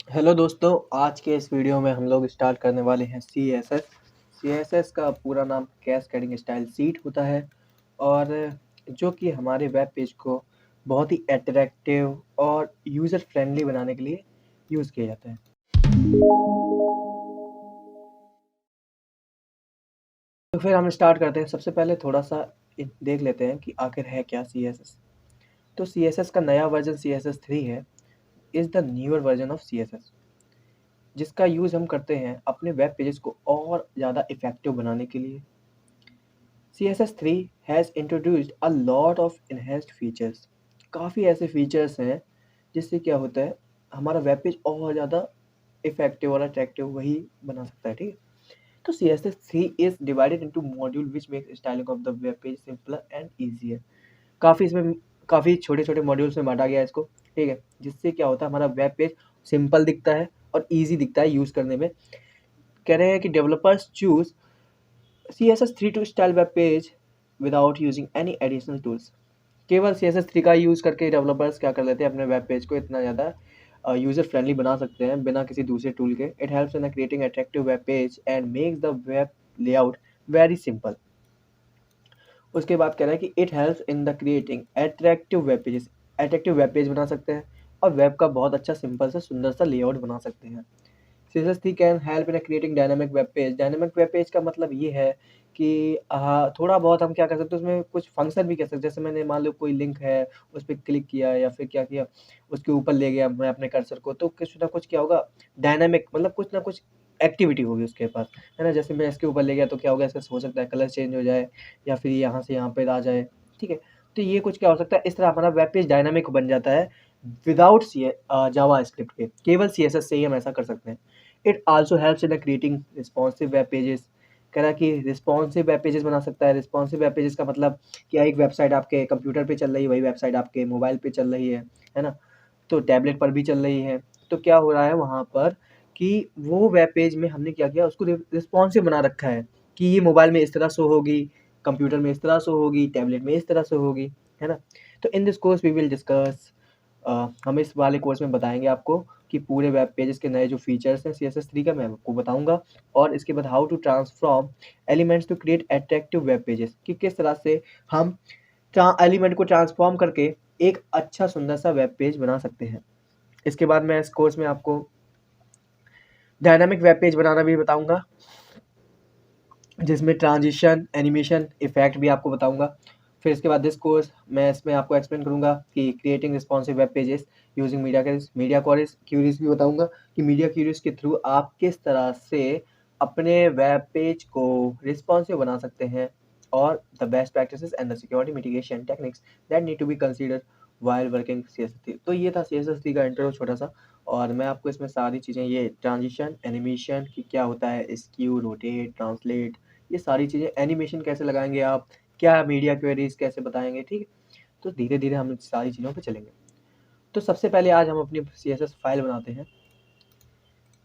Hello दोस्तों, आज के इस वीडियो में हम लोग स्टार्ट करने वाले हैं CSS का पूरा नाम कैस्केडिंग स्टाइल शीट होता है और जो कि हमारे वेब पेज को बहुत ही अट्रैक्टिव और यूज़र फ्रेंडली बनाने के लिए यूज़ किया जाता है। तो फिर हम स्टार्ट करते हैं। सबसे पहले थोड़ा सा देख लेते हैं कि आखिर है क्या CSS। तो CSS का नया वर्जन CSS 3 है, is the newer version of CSS, जिसका यूज़ हम करते हैं अपने वेब पेजेस को और ज़्यादा इफ़ेक्टिव बनाने के लिए। CSS 3 has introduced a lot of enhanced features। काफ़ी ऐसे फीचर्स हैं जिससे क्या होता है, हमारा वेब पेज और ज़्यादा इफ़ेक्टिव और अट्रैक्टिव वही बना सकता है, ठीक है? तो CSS 3 is divided into module which makes styling of the web page simpler and easier। काफ़ी छोटे-छोटे मॉड्यूल्स में बाँटा गया है इसको, ठीक है? जिससे क्या होता है, हमारा वेब पेज सिंपल दिखता है और ईज़ी दिखता है यूज़ करने में। कह रहे हैं कि developers choose CSS 3 to style web page without using any additional tools। केवल CSS 3 का यूज़ करके डेवलपर्स क्या कर लेते हैं, अपने वेब पेज को इतना ज़्यादा यूज़र फ्रेंडली बना सकते हैं बिना किसी दूसरे टूल के। It helps in creating attractive web page and makes the web layout very simple. उसके बाद कह रहा है कि it helps in the creating attractive web pages. Attractive web page बना सकते हैं और वेब का बहुत अच्छा सिंपल सा सुंदर सा लेआउट बना सकते हैं। CSS 3 can help in creating dynamic web page. Dynamic web page का मतलब ये है कि थोड़ा बहुत हम क्या कर सकते हैं, उसमें कुछ फंक्शन भी कर सकते हैं। जैसे मैंने मान लो कोई लिंक है, उस पर क्लिक किया या फिर क्या किया, उसके ऊपर ले गया मैं अपने कर्सर को, तो कुछ ना कुछ क्या होगा, डायनामिक मतलब कुछ ना कुछ एक्टिविटी होगी उसके पास, है ना? जैसे मैं इसके ऊपर ले गया तो क्या होगा, इसका हो सकता है कलर चेंज हो जाए या फिर यहाँ से यहाँ पे आ जाए, ठीक है? तो ये कुछ क्या हो सकता है, इस तरह हमारा वेब पेज डायनामिक बन जाता है विदाउट जावास्क्रिप्ट के। केवल CSS से ही हम ऐसा कर सकते हैं। It also helps in creating responsive web pages. कह रहा है कि रिस्पॉन्सिव वेब पेजेस बना सकता है। रिस्पॉन्सिव वेब पेजेस का मतलब क्या, एक वेबसाइट आपके कंप्यूटर पे चल रही है, वही वेबसाइट आपके मोबाइल पे चल रही है ना? तो टैबलेट पर भी चल रही है। तो क्या हो रहा है वहाँ पर कि वो वेब पेज में हमने क्या किया, उसको रिस्पॉन्सिव बना रखा है कि ये मोबाइल में इस तरह शो होगी, कंप्यूटर में इस तरह शो होगी, टैबलेट में इस तरह शो होगी, है ना? तो in this course we will discuss, हम इस वाले कोर्स में बताएंगे आपको कि पूरे वेब पेजेस के नए जो फीचर्स हैं CSS 3 का, मैं आपको बताऊंगा। और इसके बाद how to transform elements to create attractive web pages, कि किस तरह से हम एलिमेंट को ट्रांसफॉर्म करके एक अच्छा सुंदर सा वेब पेज बना सकते हैं। इसके बाद मैं इस कोर्स में आपको डायनामिक वेब पेज बनाना भी बताऊंगा, जिसमें ट्रांजिशन, एनिमेशन, इफेक्ट भी आपको बताऊंगा। फिर इसके बाद दिस कोर्स मैं इसमें आपको एक्सप्लेन करूंगा कि creating responsive web pages using media queries भी बताऊंगा कि मीडिया क्यूरीज के थ्रू आप किस तरह से अपने वेब पेज को रिस्पॉन्सिव बना सकते हैं, और the best practices and the security mitigation techniques that need to be considered while working CSS 3। तो ये था CSS 3 का इंट्रो छोटा सा, और मैं आपको इसमें सारी चीज़ें, ये ट्रांजिशन, एनिमेशन की क्या होता है, स्क्यू, रोटेट, ट्रांसलेट, ये सारी चीज़ें, एनिमेशन कैसे लगाएंगे आप, क्या मीडिया क्वेरीज कैसे बताएंगे, ठीक है? तो धीरे धीरे हम इन सारी चीज़ों पे चलेंगे। तो सबसे पहले आज हम अपनी CSS फाइल बनाते हैं,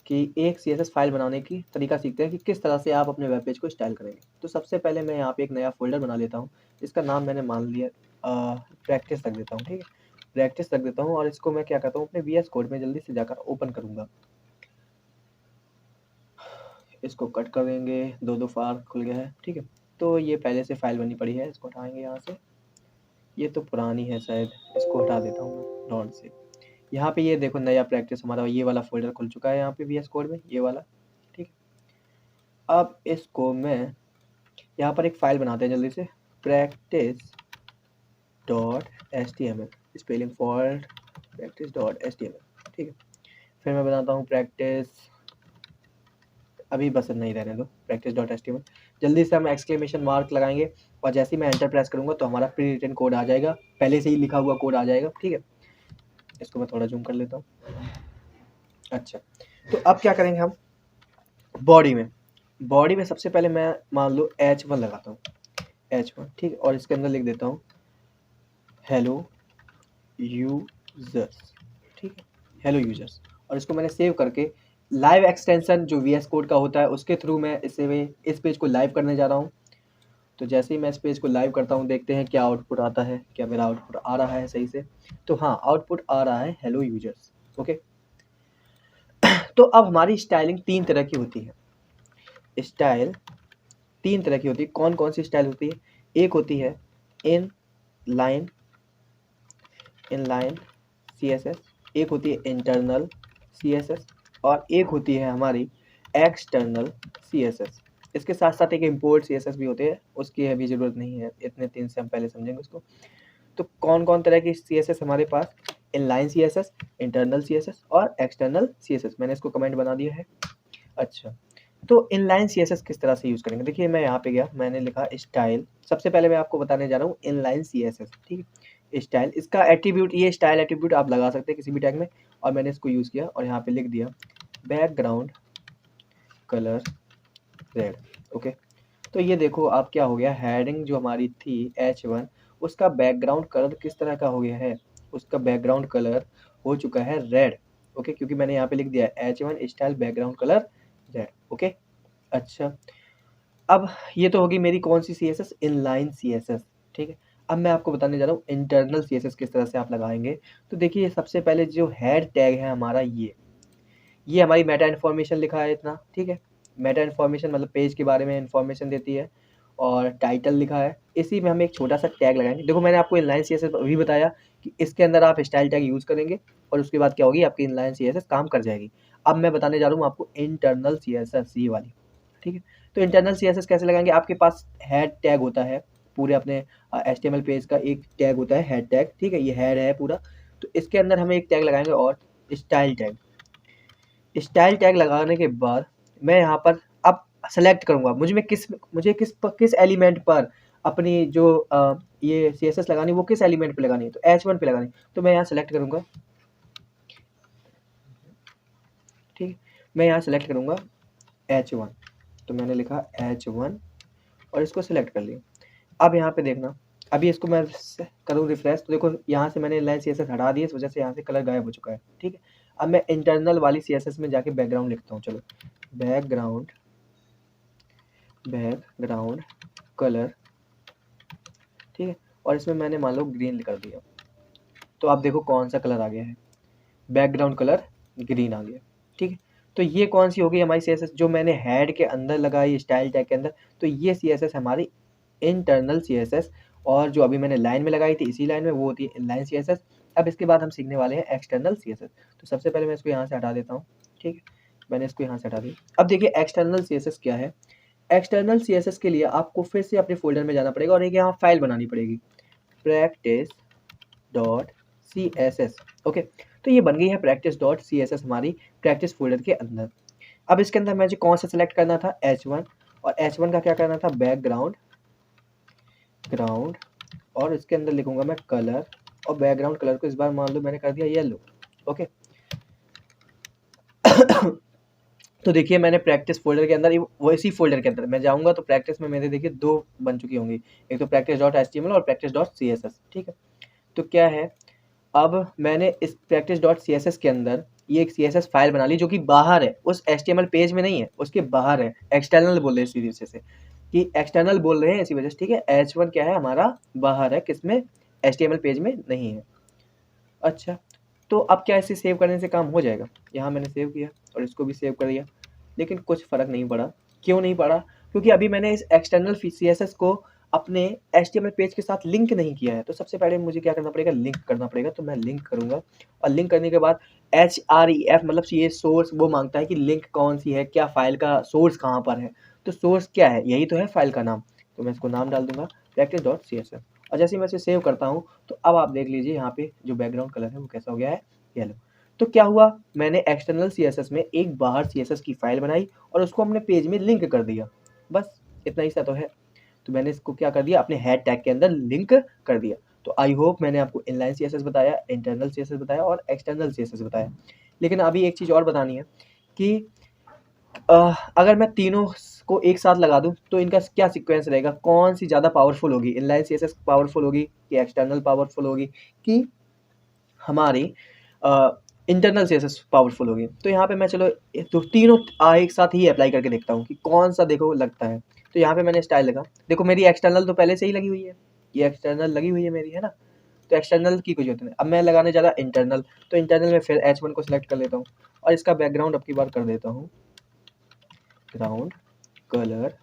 कि एक CSS फाइल बनाने की तरीका सीखते हैं कि किस तरह से आप अपने वेब पेज को स्टाइल करेंगे। तो सबसे पहले मैं यहाँ पे एक नया फोल्डर बना लेता हूँ, इसका नाम मैंने मान लिया प्रैक्टिस रख देता हूँ, ठीक है? प्रैक्टिस रख देता हूँ और इसको मैं क्या करता हूँ, अपने VS कोड में जल्दी से जाकर ओपन करूँगा। इसको कट कर देंगे, दो फार खुल गया है, ठीक है? तो ये पहले से फाइल बनी पड़ी है, इसको हटाएंगे यहाँ से। ये तो पुरानी है शायद, इसको हटा देता हूँ मैं डॉट से। यहाँ पे ये देखो, नया प्रैक्टिस हमारा ये वाला फोल्डर खुल चुका है यहाँ पे VS कोड में, ये वाला, ठीक है? अब इसको मैं यहाँ पर एक फाइल बनाते हैं जल्दी से, practice dot HTML, spelling fault, practice dot HTML, ठीक है? फिर मैं बनाता हूँ प्रैक्टिस, अभी बस नहीं रहने दो, प्रैक्टिस डॉट HTML। जल्दी से हम एक्सक्लेमेशन मार्क लगाएंगे और जैसे ही मैं एंटर प्रेस करूँगा तो हमारा प्री रिटन कोड आ जाएगा, पहले से ही लिखा हुआ कोड आ जाएगा, ठीक है? इसको मैं थोड़ा जूम कर लेता हूँ। अच्छा, तो अब क्या करेंगे हम, बॉडी में सबसे पहले मैं मान लो H1 लगाता हूँ, H1, ठीक है? और इसके अंदर लिख देता हूँ हेलो यूजर्स, ठीक है? Hello users. और इसको मैंने सेव करके लाइव एक्सटेंशन जो VS कोड का होता है उसके थ्रू मैं इस पेज को लाइव करने जा रहा हूँ। तो जैसे ही मैं इस पेज को लाइव करता हूँ, देखते हैं क्या आउटपुट आता है, क्या मेरा आउटपुट आ रहा है सही से? तो हाँ, आउटपुट आ रहा है हेलो यूजर्स, ओके। तो अब हमारी स्टाइलिंग 3 तरह की होती है। स्टाइल 3 तरह की होती है। कौन-कौन सी स्टाइल होती है? एक होती है इनलाइन सीएसएस, एक होती है इंटरनल सीएसएस और एक होती है हमारी एक्सटर्नल सीएसएस। इसके साथ-साथ एक इंपोर्ट सीएसएस भी होते हैं, उसकी अभी ज़रूरत नहीं है, इतने 3 से हम पहले समझेंगे उसको। तो कौन-कौन तरह की सीएसएस हमारे पास? इनलाइन सीएसएस, इंटरनल सीएसएस और एक्सटर्नल सीएसएस। मैंने इसको कमेंट बना दिया है। अच्छा, तो इनलाइन सीएसएस किस तरह से यूज़ करेंगे? देखिए मैं यहाँ पे गया, मैंने लिखा स्टाइल। सबसे पहले मैं आपको बताने जा रहा हूँ इनलाइन सीएसएस, ठीक है? स्टाइल, इसका एट्रीब्यूट, ये स्टाइल एट्रीब्यूट आप लगा सकते हैं किसी भी टैग में, और मैंने इसको यूज़ किया और यहाँ पे लिख दिया बैकग्राउंड कलर रेड। ओके, तो ये देखो आप क्या हो गया, हेडिंग जो हमारी थी H1 उसका बैकग्राउंड कलर किस तरह का हो गया है? उसका बैकग्राउंड कलर हो चुका है रेड। ओके, क्योंकि मैंने यहाँ पे लिख दिया H1 style background colour red. Okay, अच्छा, अब ये तो होगी मेरी कौन सी सीएसएस? इनलाइन सीएसएस, ठीक है। अब मैं आपको बताने जा रहा हूँ इंटरनल सीएसएस किस तरह से आप लगाएंगे। तो देखिए सबसे पहले जो हेड टैग है हमारा, ये हमारी मेटा इन्फॉर्मेशन लिखा है इतना, ठीक है। मेटा इन्फॉर्मेशन मतलब पेज के बारे में इन्फॉर्मेशन देती है, और टाइटल लिखा है। इसी में हम एक छोटा सा टैग लगाएंगे। देखो मैंने आपको इनलाइन सीएसएस अभी बताया कि इसके अंदर आप स्टाइल टैग यूज़ करेंगे और उसके बाद क्या होगी, आपकी इनलाइन सीएसएस काम कर जाएगी। अब मैं बताने जा रहा हूँ आपको इंटरनल सीएसएस, ये वाली, ठीक है। तो इंटरनल सीएसएस कैसे लगाएंगे? आपके पास हेड टैग होता है पूरे अपने एचटीएमएल पेज का, एक टैग होता है हेड टैग, ठीक है। ये हेड है पूरा, तो इसके अंदर हमें एक टैग लगाएंगे और स्टाइल टैग। स्टाइल टैग लगाने के बाद मैं यहाँ पर अब सेलेक्ट करूँगा मुझे किस एलिमेंट पर अपनी जो ये सीएसएस लगानी, वो किस एलिमेंट पे लगानी है? तो H1 पे लगानी है। तो मैं यहाँ सेलेक्ट करूँगा, ठीक है। मैं यहाँ सेलेक्ट करूँगा H1, तो मैंने लिखा H1 और इसको सेलेक्ट कर लिया। अब यहाँ पे देखना, अभी इसको मैं करूँ रिफ्रेश, तो देखो यहाँ से मैंने इनलाइन सीएसएस हटा दी, इस वजह से यहाँ से कलर गायब हो चुका है, ठीक है। अब मैं इंटरनल वाली सीएसएस में जाके बैकग्राउंड लिखता हूँ। चलो, बैकग्राउंड कलर, ठीक है, और इसमें मैंने मान लो ग्रीन कर दिया। तो आप देखो कौन सा कलर आ गया है, बैकग्राउंड कलर ग्रीन आ गया, ठीक है। तो ये कौन सी हो गई हमारी सीएसएस जो मैंने हेड के अंदर लगाई स्टाइल टैग के अंदर? तो ये सीएसएस हमारी इंटरनल सीएसएस, और जो अभी मैंने लाइन में लगाई थी इसी लाइन में, वो होती है इनलाइन सीएसएस। अब इसके बाद हम सीखने वाले हैं एक्सटर्नल सीएसएस। तो सबसे पहले मैं इसको यहाँ से हटा देता हूँ, ठीक है। मैंने इसको यहाँ से हटा दिया। अब देखिए एक्सटर्नल सीएसएस क्या है। एक्सटर्नल सीएसएस के लिए आपको फिर से अपने फोल्डर में जाना पड़ेगा और एक यहाँ फाइल बनानी पड़ेगी, practice.css। ओके, तो ये बन गई है practice.css हमारी प्रैक्टिस फोल्डर के अंदर। अब इसके अंदर मुझे कौन सा सेलेक्ट करना था? H1, और H1 का क्या करना था? बैकग्राउंड और इसके अंदर लिखूंगा मैं कलर, और बैकग्राउंड कलर को इस बार मान लो मैंने कर दिया येलो। ओके तो देखिए मैंने प्रैक्टिस फोल्डर के अंदर, वो इसी फोल्डर के अंदर मैं जाऊंगा तो प्रैक्टिस में मेरे देखिए 2 बन चुकी होंगी, एक तो practice.html और practice.css, ठीक है। तो क्या है, अब मैंने इस practice.css के अंदर ये एक CSS फाइल बना ली जो कि बाहर है, उस HTML पेज में नहीं है, उसके बाहर है। एक्सटर्नल बोल रहे हैं सीधे से कि एक्सटर्नल बोल रहे हैं इसी वजह से, ठीक है। H1 क्या है हमारा, बाहर है, किसमें? HTML पेज में नहीं है। अच्छा, तो अब क्या इसे सेव करने से काम हो जाएगा? यहाँ मैंने सेव किया और इसको भी सेव कर दिया, लेकिन कुछ फ़र्क नहीं पड़ा। क्यों नहीं पड़ा? क्योंकि अभी मैंने इस एक्सटर्नल CSS को अपने HTML पेज के साथ लिंक नहीं किया है। तो सबसे पहले मुझे क्या करना पड़ेगा? लिंक करना पड़ेगा। तो मैं लिंक करूँगा, और लिंक करने के बाद href मतलब ये सोर्स वो मांगता है कि लिंक कौन सी है, क्या फ़ाइल का सोर्स कहाँ पर है। तो सोर्स क्या है? यही तो है फ़ाइल का नाम। तो मैं इसको नाम डाल दूँगा practice.css, और जैसे ही मैं इसे सेव करता हूँ तो अब आप देख लीजिए यहाँ पे जो बैकग्राउंड कलर है वो कैसा हो गया है, येलो। तो क्या हुआ, मैंने एक्सटर्नल CSS में एक बाहर CSS की फाइल बनाई और उसको हमने पेज में लिंक कर दिया, बस इतना ही सा तो है। तो मैंने इसको क्या कर दिया, अपने हेड टैग के अंदर लिंक कर दिया। तो आई होप मैंने आपको इनलाइन CSS बताया, इंटरनल CSS बताया और एक्सटर्नल CSS बताया। लेकिन अभी एक चीज़ और बतानी है कि अगर मैं तीनों को एक साथ लगा दूं तो इनका क्या सीक्वेंस रहेगा, कौन सी ज़्यादा पावरफुल होगी, इनलाइन CSS पावरफुल होगी कि एक्सटर्नल पावरफुल होगी कि हमारी इंटरनल CSS पावरफुल होगी। तो यहाँ पे मैं चलो तो तीनों एक साथ ही अप्लाई करके देखता हूँ कि कौन सा देखो लगता है। तो यहाँ पे मैंने स्टाइल लगा, देखो मेरी एक्सटर्नल तो पहले से ही लगी हुई है, ये एक्सटर्नल लगी हुई है मेरी, है ना। तो एक्सटर्नल की कोई जरूरत नहीं। अब मैं लगाने जा रहा इंटरनल, तो इंटरनल में फिर H1 को सिलेक्ट कर लेता हूँ और इसका बैकग्राउंड अब की बार कर देता हूँ ग्राउंड कलर,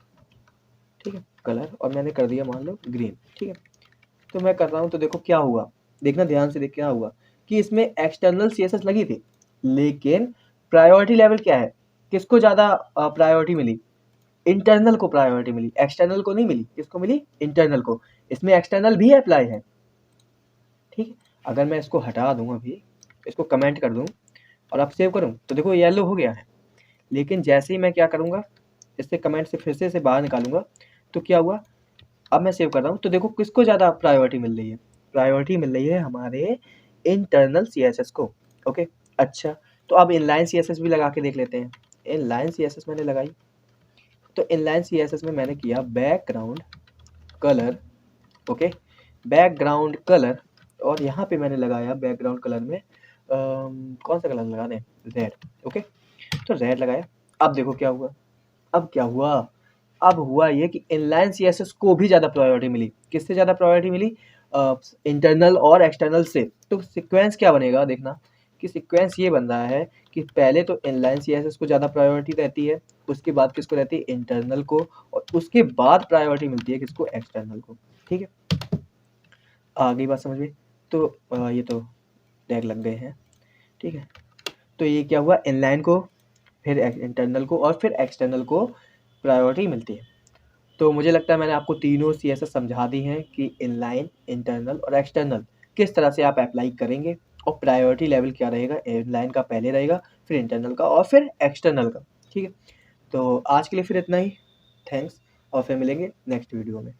ठीक है, कलर, और मैंने कर दिया मान लो ग्रीन, ठीक है। तो मैं कर रहा हूँ तो देखो क्या हुआ, देखना ध्यान से, देख क्या हुआ कि इसमें एक्सटर्नल CSS लगी थी, लेकिन प्रायोरिटी लेवल क्या है, किसको ज़्यादा प्रायोरिटी मिली, इंटरनल को प्रायोरिटी मिली, एक्सटर्नल को नहीं मिली। किसको मिली, इंटरनल को। इसमें एक्सटर्नल भी अप्लाई है, ठीक है। अगर मैं इसको हटा दूँ, अभी इसको कमेंट कर दूँ और अब सेव करूँ तो देखो येलो हो गया है, लेकिन जैसे ही मैं क्या करूँगा, इससे कमेंट से फिर से बाहर निकालूंगा तो क्या हुआ, अब मैं सेव कर रहा हूँ तो देखो किसको ज़्यादा प्रायोरिटी मिल रही है, प्रायोरिटी मिल रही है हमारे इंटरनल CSS को। ओके, अच्छा, तो अब इनलाइन CSS भी लगा के देख लेते हैं। इनलाइन CSS मैंने लगाई, तो इनलाइन CSS में मैंने किया background colour, okay, background colour, और यहाँ पे मैंने लगाया बैकग्राउंड कलर में कौन सा कलर लगा दें, रेड, ओके, तो रेड लगाया। अब देखो क्या हुआ, अब क्या हुआ, अब हुआ ये कि इनलाइन CSS को भी ज़्यादा प्रायोरिटी मिली। किससे ज़्यादा प्रायोरिटी मिली, इंटरनल और एक्सटर्नल से। तो सीक्वेंस क्या बनेगा, देखना कि सीक्वेंस ये बन रहा है कि पहले तो इनलाइन CSS को ज़्यादा प्रायोरिटी रहती है, उसके बाद किसको रहती है, इंटरनल को, और उसके बाद प्रायोरिटी मिलती है किसको, एक्सटर्नल को, ठीक है। आ गई बात समझ में। तो ये तो टैग लग गए हैं, ठीक है। तो ये क्या हुआ, इनलाइन को, फिर इंटरनल को, और फिर एक्सटर्नल को प्रायोरिटी मिलती है। तो मुझे लगता है मैंने आपको तीनों CSS समझा दी हैं कि इनलाइन, इंटरनल और एक्सटर्नल किस तरह से आप अप्लाई करेंगे, और प्रायोरिटी लेवल क्या रहेगा, इनलाइन का पहले रहेगा, फिर इंटरनल का, और फिर एक्सटर्नल का, ठीक है। तो आज के लिए फिर इतना ही, थैंक्स, और फिर मिलेंगे नेक्स्ट वीडियो में।